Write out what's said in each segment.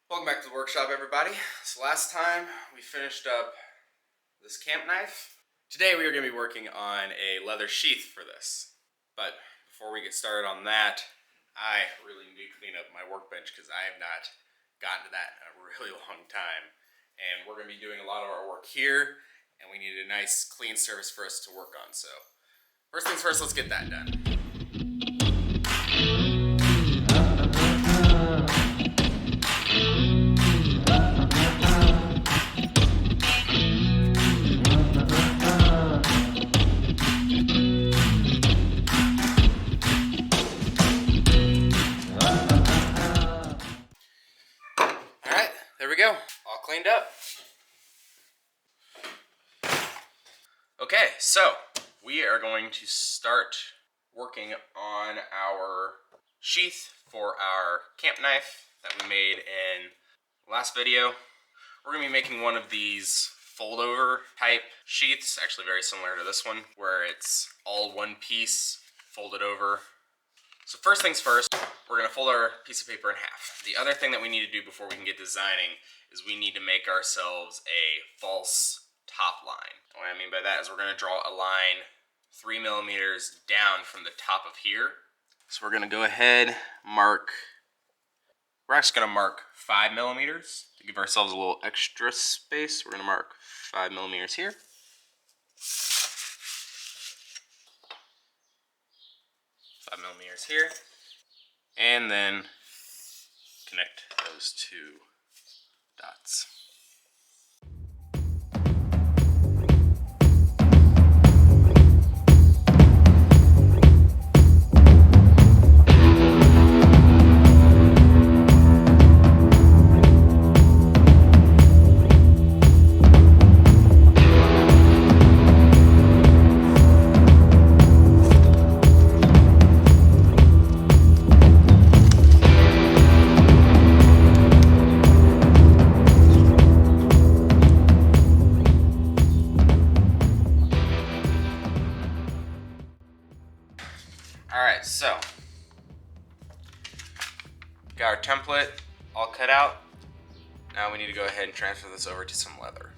Welcome back to the workshop, everybody. So last time we finished up this camp knife. Today we are going to be working on a leather sheath for this. But before we get started on that, I really need to clean up my workbench because I have not gotten to that in a really long time. And we're going to be doing a lot of our work here, and we need a nice clean surface for us to work on. So first things first, let's get that done. There we go, all cleaned up. Okay, so we are going to start working on our sheath for our camp knife that we made in the last video. We're going to be making one of these fold over type sheaths, actually very similar to this one, where it's all one piece folded over. So first things first, we're going to fold our piece of paper in half. The other thing that we need to do before we can get designing is we need to make ourselves a false top line. What I mean by that is we're going to draw a line 3 millimeters down from the top of here. So we're going to go ahead, we're actually going to mark 5 millimeters to give ourselves a little extra space. We're going to mark 5 millimeters here. 5 millimeters here, and then connect those two dots. Alright, so got our template all cut out. Now we need to go ahead and transfer this over to some leather.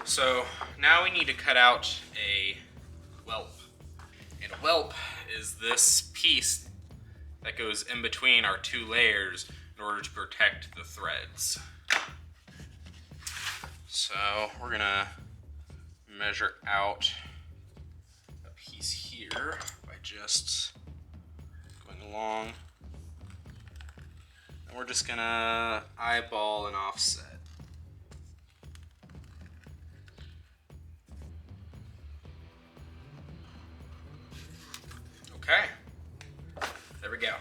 So now we need to cut out a whelp. And a whelp is this piece that goes in between our two layers in order to protect the threads. So we're gonna measure out a piece here by just going along. And we're just gonna eyeball an offset. Okay, there we go.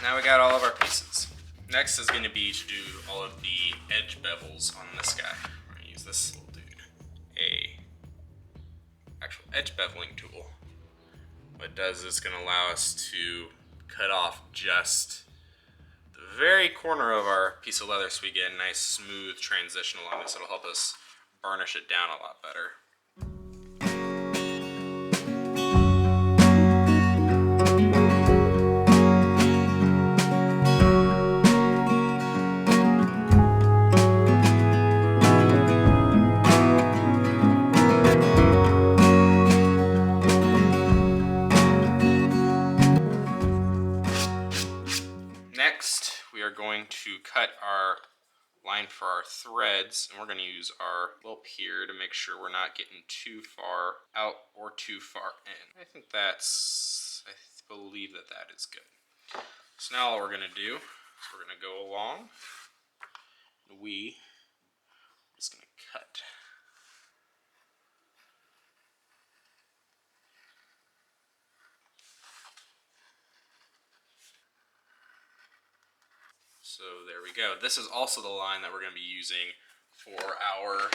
Now we got all of our pieces. Next is going to be to do all of the edge bevels on this guy. I'm going to use this little dude, a actual edge beveling tool. What it does is it's going to allow us to cut off just the very corner of our piece of leather so we get a nice smooth transition along this. It'll help us burnish it down a lot better. Next, we are going to cut our line for our threads, and we're going to use our whelp here to make sure we're not getting too far out or too far in. I think I believe that is good. So now all we're going to do So we're going to go along. We're just going to cut. So there we go. This is also the line that we're going to be using for our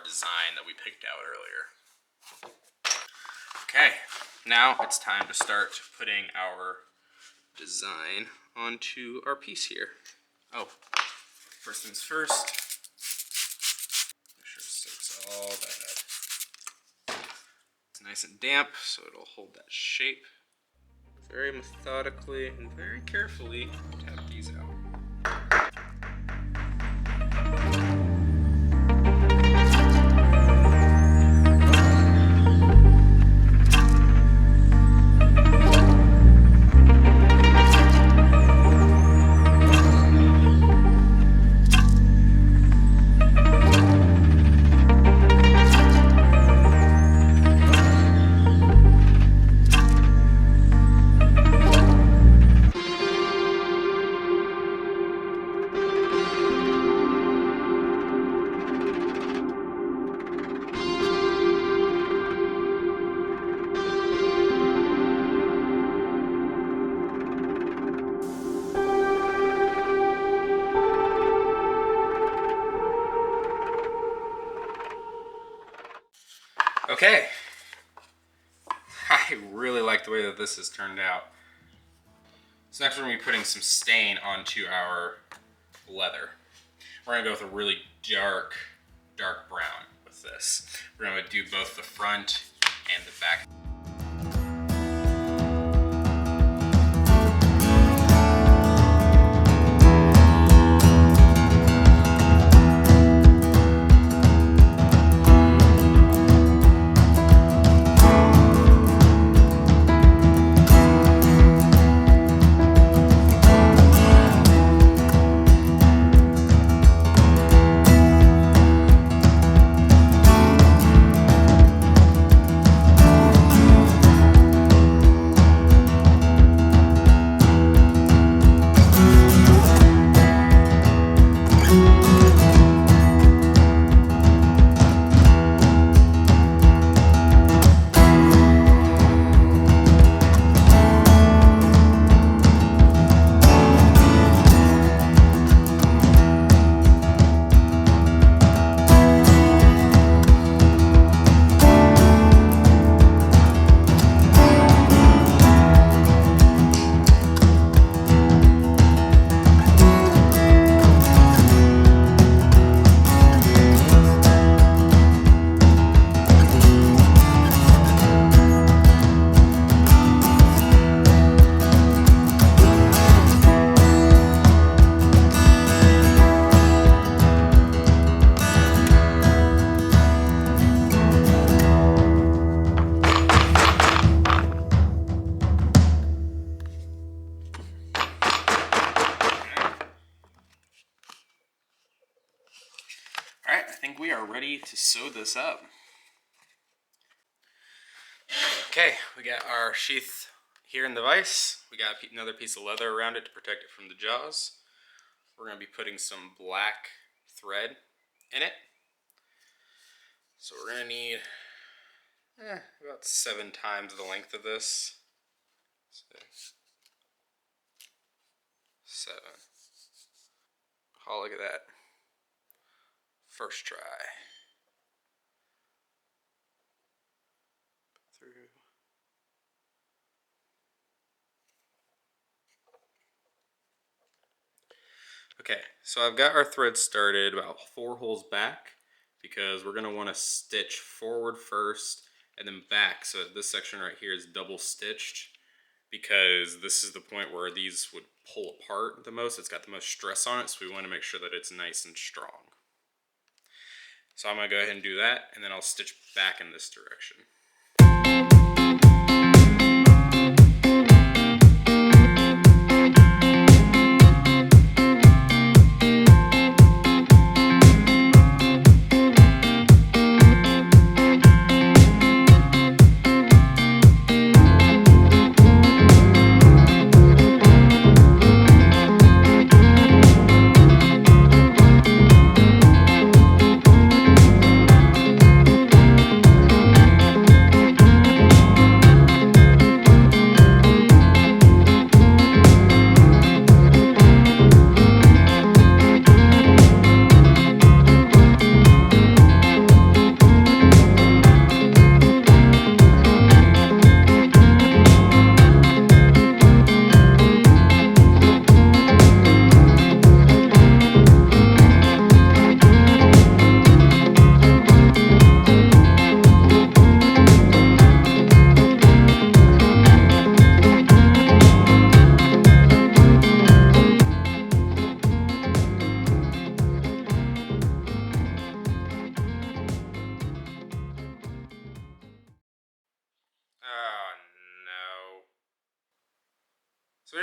design that we picked out earlier. Okay, now it's time to start putting our design onto our piece here. Oh, first things first, make sure it soaks all that. It's nice and damp, so it'll hold that shape. Very methodically and very carefully tap these out. Okay, I really like the way that this has turned out. So next we're going to be putting some stain onto our leather. We're going to go with a really dark brown with this. We're going to do both the front and the back. Alright, I think we are ready to sew this up. Okay, we got our sheath here in the vise. We got another piece of leather around it to protect it from the jaws. We're going to be putting some black thread in it. So we're going to need about 7 times the length of this. 7. Oh, look at that. First try. Through. Okay, so I've got our thread started about 4 holes back because we're going to want to stitch forward first and then back, so this section right here is double stitched because this is the point where these would pull apart the most. It's got the most stress on it, so we want to make sure that it's nice and strong. So I'm going to go ahead and do that, and then I'll stitch back in this direction.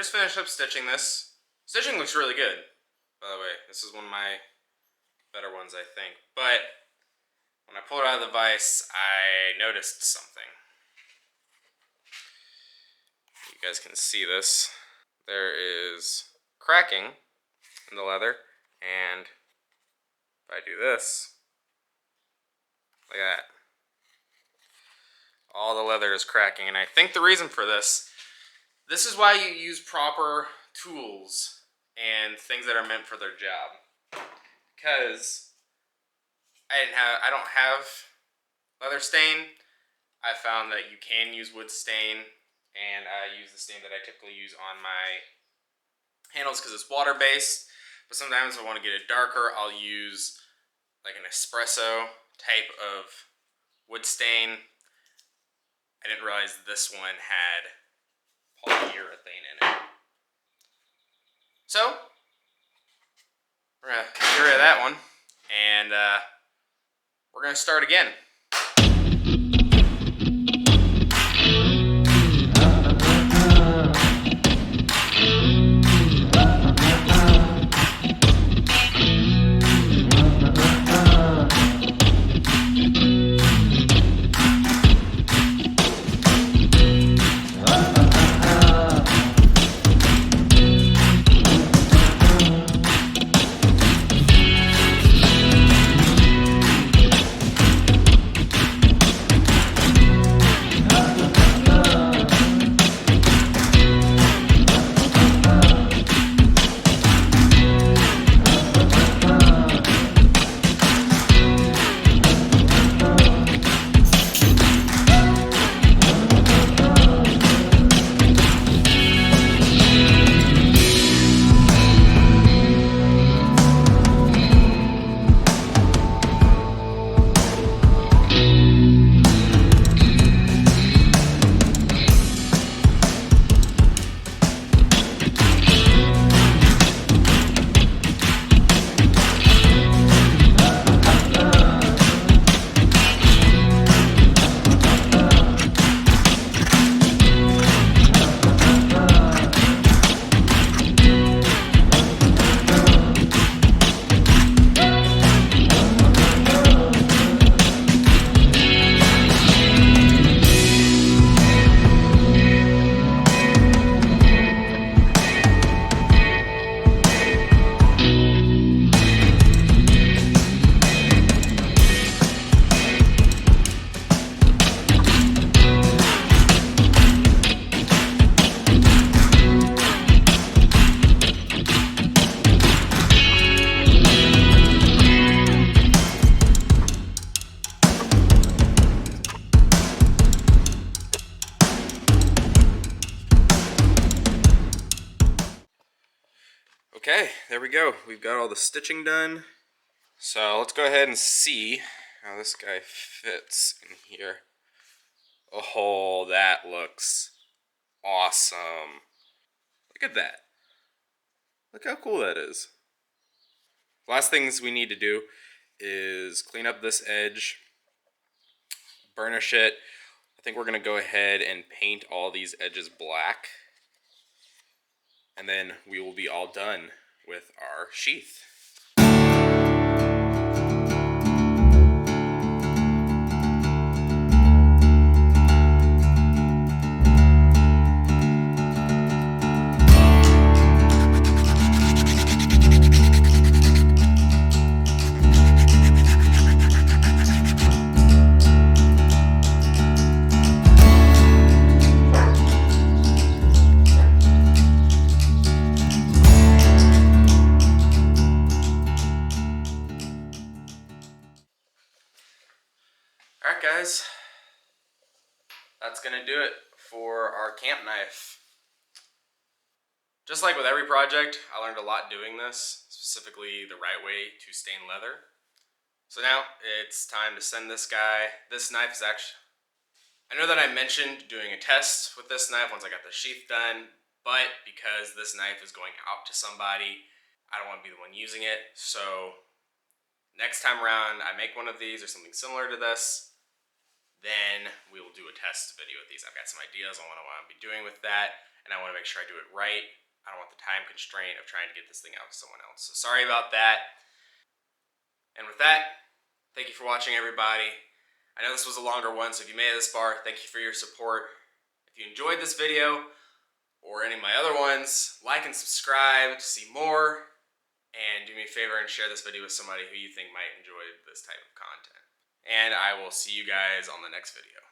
just finished up stitching this. Stitching looks really good, by the way. This is one of my better ones, I think. But when I pulled it out of the vise, I noticed something. You guys can see this. There is cracking in the leather, and if I do this, like that, all the leather is cracking. And I think the reason for this is why you use proper tools and things that are meant for their job. Because I don't have leather stain. I found that you can use wood stain, and I use the stain that I typically use on my handles because it's water based. But sometimes if I want to get it darker, I'll use like an espresso type of wood stain. I didn't realize this one had polyurethane in it. So we're gonna get rid of that one, and we're gonna start again. Okay, there we go. We've got all the stitching done. So let's go ahead and see how this guy fits in here. Oh, that looks awesome. Look at that. Look how cool that is. Last things we need to do is clean up this edge, burnish it. I think we're going to go ahead and paint all these edges black. And then we will be all done with our sheath. Alright guys, that's going to do it for our camp knife. Just like with every project, I learned a lot doing this, specifically the right way to stain leather. So now it's time to send this guy. This knife is actually, I know that I mentioned doing a test with this knife once I got the sheath done, but because this knife is going out to somebody, I don't want to be the one using it. So next time around I make one of these or something similar to this, then we will do a test video with these. I've got some ideas on what I want to be doing with that. and I want to make sure I do it right. I don't want the time constraint of trying to get this thing out to someone else. So sorry about that. And with that, thank you for watching, everybody. I know this was a longer one, so if you made it this far, thank you for your support. If you enjoyed this video, or any of my other ones, like and subscribe to see more. And do me a favor and share this video with somebody who you think might enjoy this type of content. And I will see you guys on the next video.